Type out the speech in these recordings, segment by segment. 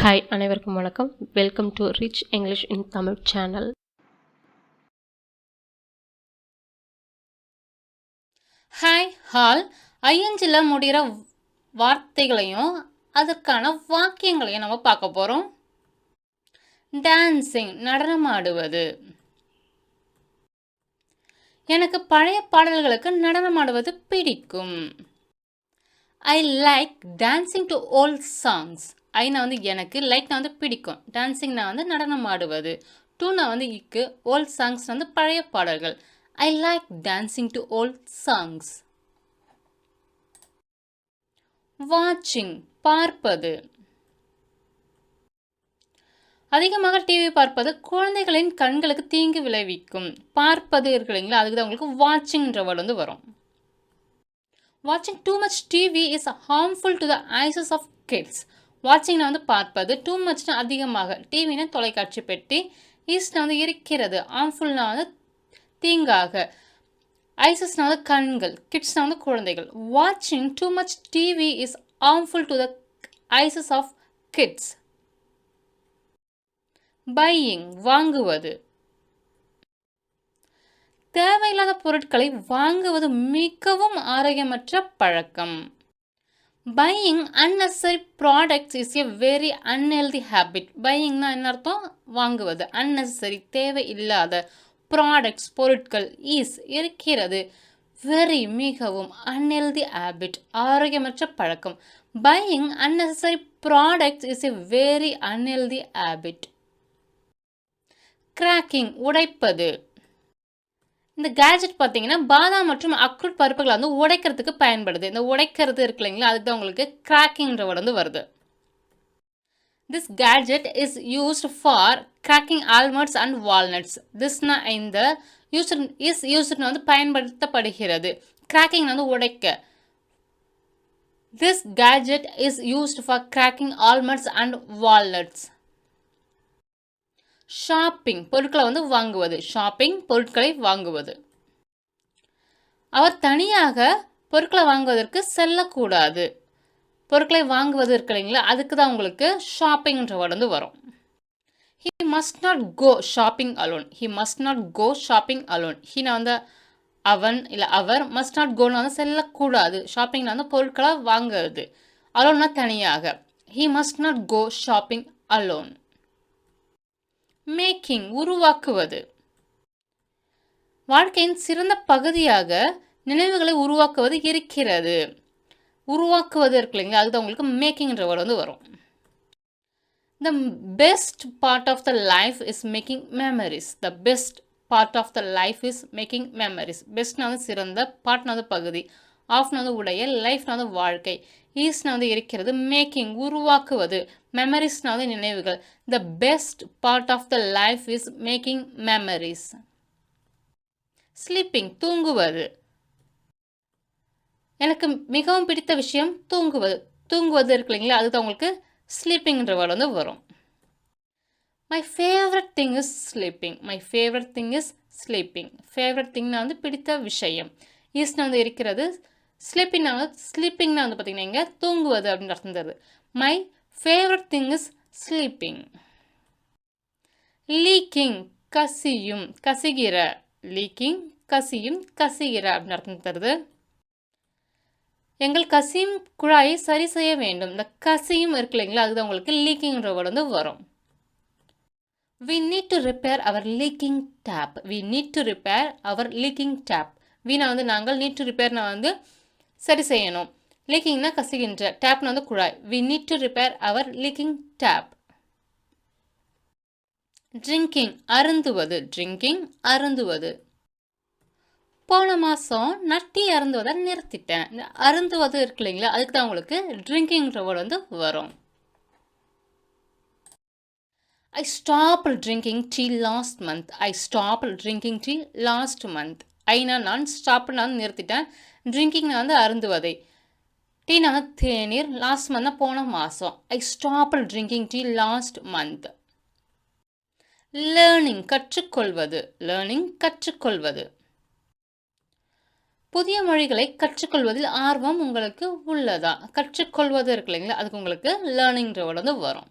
Hi அனைவருக்கும் வணக்கம். Welcome to rich English in Tamil channel. Hi ஹால் ஐஎன்ஜியில் முடிகிற வார்த்தைகளையும் அதற்கான வாக்கியங்களையும் நம்ம பார்க்க போகிறோம். டான்சிங் நடனமாடுவது. எனக்கு பழைய பாடல்களுக்கு நடனமாடுவது பிடிக்கும். I like dancing to old songs. ஐனா எனக்கு, லைக்னா பிடிக்கும், டான்சிங்னா நடனம் ஆடுவது, டூனா இக்கு, ஓல்ட் சாங்ஸ் பழைய பாடல்கள். ஐ like dancing to old songs. வாட்சிங் பார்ப்பது. அதிகமாக டிவி பார்ப்பது குழந்தைகளின் கண்களுக்கு தீங்கு விளைவிக்கும். பார்ப்பது இருக்குங்களா, அதுக்கு தான் உங்களுக்கு வாட்சிங்ன்ற வேர்டு வரும். Watching too much TV is harmful to the eyes of kids. வாட்சிங்னா பார்ப்பது, டூ மச்னா அதிகமாக, டிவினா தொலைக்காட்சி பெட்டி, ஈஸ்னா இருக்கிறது, ஹார்ம்ஃபுல்னா தீங்காக, ஐசஸ்னா கண்கள், கிட்ஸ்னா குழந்தைகள். வாட்சிங் too much TV is harmful to the eyes of kids. Buying வாங்குவது. தேவையில்லாத பொருட்களை வாங்குவது மிகவும் ஆரோக்கியமற்ற பழக்கம். Buying unnecessary products is a very unhealthy habit. பையிங்னா என்ன அர்த்தம்? வாங்குவது. unnecessary தேவையில்லாத, ப்ராடக்ட்ஸ் பொருட்கள், இஸ் இருக்கிறது, வெரி மிகவும், unhealthy habit ஆரோக்கியமற்ற பழக்கம். Buying unnecessary products is a very unhealthy habit. Cracking உடைப்பது. இந்த கேஜெட் பார்த்தீங்கன்னா பாதாம் மற்றும் அக்ரூட் பருப்புகளை உடைக்கிறதுக்கு பயன்படுது. இந்த உடைக்கிறது இருக்கு இல்லைங்களா, அதுக்கு தான் உங்களுக்கு கிராக்கிங்ன்ற வேர்டு வருது. This gadget is used for cracking almonds and walnuts. திஸ்னா இந்த யூஸ்டு பயன்படுத்தப்படுகிறது. கிராக்கிங் உடைக்க. This gadget is used for cracking almonds and walnuts. Shopping பொருட்களை வாங்குவது. ஷாப்பிங் பொருட்களை வாங்குவது. அவர் தனியாக பொருட்களை வாங்குவதற்கு செல்லக்கூடாது. பொருட்களை வாங்குவது இருக்கு இல்லைங்களா, அதுக்கு தான் உங்களுக்கு ஷாப்பிங்ன்ற வேர்டு வரும். He must not go shopping alone. He must not go shopping alone. Heena அவன் இல்லை அவர், மஸ்ட் நாட் கோன்னு செல்லக்கூடாது. ஷாப்பிங்னா பொருட்களை வாங்குறது, அலோன்னா தனியாக. He must not go shopping alone. Making உருவாக்குவது. வாழ்க்கையின் சிறந்த பகுதியாக நினைவுகளை உருவாக்குவது இருக்கிறது. உருவாக்குவது இருக்கு இல்லைங்களா, அதுதான் உங்களுக்கு மேக்கிங்ன்ற வேர்டு வரும். The best part of the life is making memories. The best part of the life is making memories. பெஸ்ட்னா சிறந்த, பார்ட்னா பகுதி, ஆஃப்னா உடைய, லைஃப்னா வாழ்க்கை, ஈஸ்னா இருக்கிறது, மேக்கிங் உருவாக்குவது, மெமரிஸ்னா நினைவுகள். The best part of the life is making memories. Sleeping தூங்குவது. எனக்கு மிகவும் பிடித்த விஷயம் தூங்குவது. தூங்குவது இருக்கு இல்லைங்களா, அதுதான் உங்களுக்கு ஸ்லீப்பிங்ன்ற வேர்டு வரும். My favourite thing is sleeping. My favourite thing is sleeping. Favourite திங்னா பிடித்த விஷயம், ஈஸ்னா இருக்கிறது, ஸ்லீப்பிங்னா பார்த்தீங்கன்னா இங்கே தூங்குவது அப்படின்னு அர்த்தம் தருது. My favourite thing is sleeping. Leaking கசியும், கசிகிற. லீக்கிங் கசியும், கசிகிற அப்படின்னு அர்த்தம் தருது. எங்கள் கசியும் குழாயை சரி செய்ய வேண்டும். இந்த கசியும் இருக்கு இல்லைங்களா, அதுதான் உங்களுக்கு லீக்கிங்ன்ற வேர்டு வரும். We need to repair our leaking tap. We need to repair our leaking tap. வீணா நாங்கள், need to repairனா சரி செய்யணும், லீக்கிங்னா கசிகின்ற, டேப்னா குழாய். We need to repair our leaking tap. Drinking அருந்துவது. ட்ரிங்கிங் அருந்துவது. போன மாதம் நட்டி அருந்துவதை நிறுத்திட்டேன். இந்த அருந்துவது இருக்கு இல்லைங்களா, அதுக்கு தான் உங்களுக்கு ட்ரிங்கிங்ன்ற வேர்டு வரும். I stopped drinking tea last month. I stopped drinking tea last month. Aina நான், ஸ்டாப்னா நிறுத்திட்டேன், ட்ரிங்கிங்னா அருந்துவதை, டீனா தேநீர், லாஸ்ட் மந்த்னா போன மாதம். I stopped drinking tea last month. Learning கற்றுக்கொள்வது. லேர்னிங் கற்றுக்கொள்வது. புதிய மொழிகளை கற்றுக்கொள்வதில் ஆர்வம் உங்களுக்கு உள்ளதா? கற்றுக்கொள்வது இருக்கு இல்லைங்களா, அதுக்கு உங்களுக்கு லேர்னிங்ன்ற வேர்டு வரும்.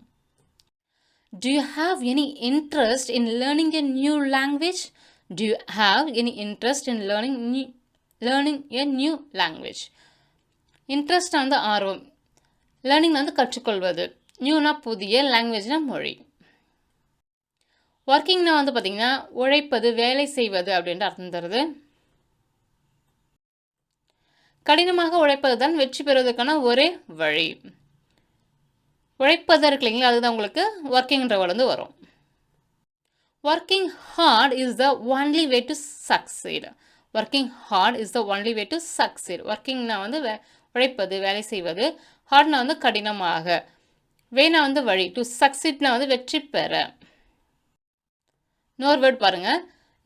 Do you have any interest in learning a new language? Do you have any interest in learning a new language? Interest வந்து ஆர்வம், லேர்னிங் வந்து கற்றுக்கொள்வது, நியூனா புதிய, லாங்குவேஜ்னா மொழி. ஒர்க்கிங்னா வந்து பார்த்தீங்கன்னா உழைப்பது, வேலை செய்வது அப்படின்ற அர்த்தம் தருது. கடினமாக உழைப்பது தான் வெற்றி பெறுவதற்கான ஒரே வழி. உழைப்பது இருக்கு இல்லைங்களா, அதுதான் உங்களுக்கு ஒர்க்கிங்ன்ற வந்து வரும். Working hard is the only way to succeed. Working hard is the only way to succeed. ஒர்க்கிங்னா வந்து உழைப்பது, வேலை செய்வது, ஹார்ட்னா வந்து கடினமாக, வேனா வந்து வழி, டு சக்சீட்னா வந்து வெற்றி பெற. இன்னொரு வேர்ட் பாருங்க,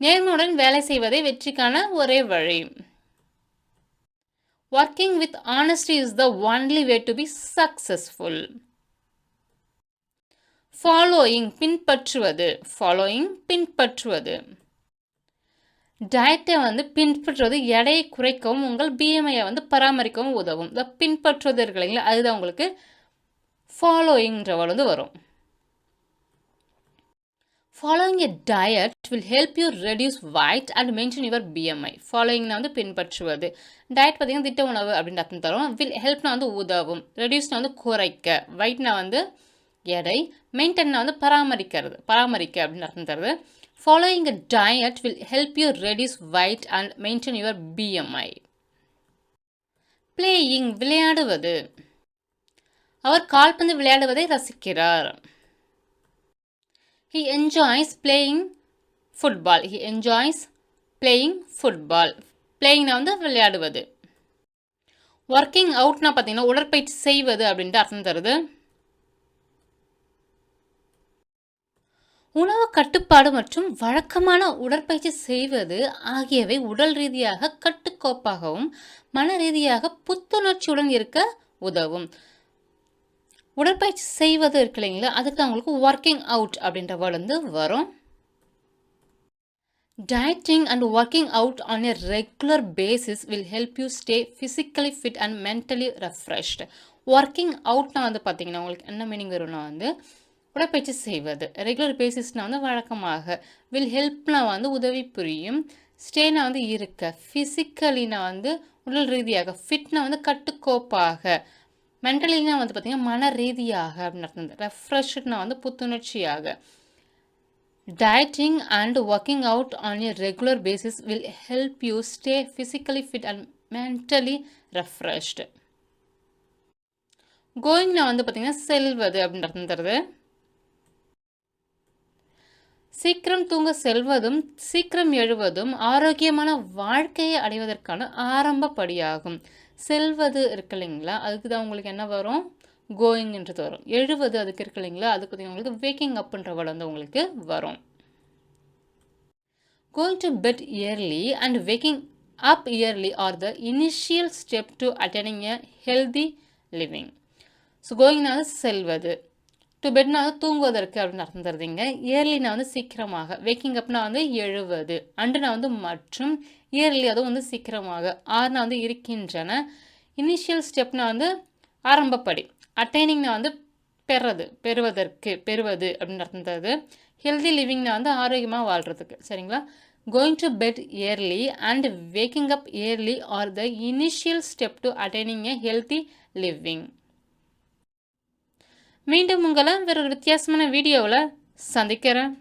நேர்மையுடன் வேலை செய்வதே வெற்றிக்கான ஒரே வழி. Working with honesty is the only way to be successful. Following பின்பற்றுவது, following பின்பற்றுவது. டயட்டை வந்து பின்பற்றுவது எடையை குறைக்கவும் உங்கள் பிஎம்ஐயை வந்து பராமரிக்கவும் உதவும். இந்த பின்பற்றுவது இருக்கு இல்லைங்களா, அதுதான் உங்களுக்கு ஃபாலோயிங்ன்ற வந்து வரும். Following a diet will help you reduce weight and maintain your BMI. Followingனா வந்து பின்பற்றுவது. டயட் பார்த்தீங்கன்னா திட்ட உணவு அப்படின்னு அர்த்தம் தரும். will helpனா வந்து உதவும், reduceனா வந்து குறைக்க, weightனா வந்து எடை, மெயின்டைன்னா வந்து பராமரிக்க அப்படின்னு அர்த்தம் தருது. Following a diet will help you reduce weight and maintain your BMI. Playing விளையாடுவது. அவர் கால்பந்து விளையாடுவதை ரசிக்கிறார். He enjoys playing football. He enjoys playing football. Playingனா வந்து விளையாடுவது. Working outனா பார்த்தீங்கன்னா உடற்பயிற்சி செய்வது அப்படின்ட்டு அர்த்தம் தருது. உணவு கட்டுப்பாடு மற்றும் வழக்கமான உடற்பயிற்சி செய்வது ஆகியவை உடல் ரீதியாக கட்டுக்கோப்பாகவும் மன ரீதியாக புத்துணர்ச்சியுடன் இருக்க உதவும். உடற்பயிற்சி செய்வது இருக்கு இல்லைங்களா, அதுக்கு அவங்களுக்கு ஒர்க்கிங் அவுட் அப்படின்ற வேர்டு வந்து வரும். Dieting and working out on a regular basis will help you stay physically fit and mentally refreshed. Working outனா வந்து பார்த்தீங்கன்னா உங்களுக்கு என்ன மீனிங் வரும்னா வந்து உடற்பயிற்சி செய்வது, ரெகுலர் பேசிஸ்னா வந்து வழக்கமாக, வில் ஹெல்ப்னா வந்து உதவி புரியும், ஸ்டேனா வந்து இருக்க, ஃபிசிக்கலினா வந்து உடல் ரீதியாக, ஃபிட்னா வந்து கட்டுக்கோப்பாக, மென்டலினா வந்து பார்த்தீங்கன்னா மன ரீதியாக அப்படின்னு அர்த்தம், ரெஃப்ரெஷ்ட்னா வந்து புத்துணர்ச்சியாக. Dieting and working out on a regular basis will help you stay physically fit and mentally refreshed. Goingனா வந்து பார்த்தீங்கன்னா செல்வது அப்படின்னு அர்த்தம் தருது. சீக்கிரம் தூங்க செல்வதும் சீக்கிரம் எழுவதும் ஆரோக்கியமான வாழ்க்கையை அடைவதற்கான ஆரம்ப படியாகும். செல்வது இருக்கு இல்லைங்களா, அதுக்கு தான் உங்களுக்கு என்ன வரும், கோயிங்ன்றது வரும். எழுவது அதுக்கு இருக்கு இல்லைங்களா, அதுக்கு உங்களுக்கு வேக்கிங் அப்ன்ற வேர்டு வந்து உங்களுக்கு வரும். Going to bed early and waking up early are the initial step to attending a healthy living. So கோயிங்னா செல்வது, டு பெட்னா வந்து தூங்குவதற்கு அப்படின்னு அர்த்தம் தருதுங்க. இயர்லினா வந்து சீக்கிரமாக, வேக்கிங் அப்னா வந்து எழுவது, அண்டுனா வந்து மற்றும், இயர்லி அதுவும் வந்து சீக்கிரமாக, ஆறுனா வந்து இருக்கின்றன, இனிஷியல் ஸ்டெப்னா வந்து ஆரம்பப்படி, அட்டைனிங்னா வந்து பெறுவது அப்படின்னு அர்த்தம் தருது. ஹெல்தி லிவிங்னா வந்து ஆரோக்கியமாக வாழ்கிறதுக்கு. சரிங்களா, going to bed early and waking up early are the initial step to attaining a healthy living. மீண்டும் உங்களை வேற ஒரு வித்தியாசமான வீடியோவில் சந்திக்கிறேன்.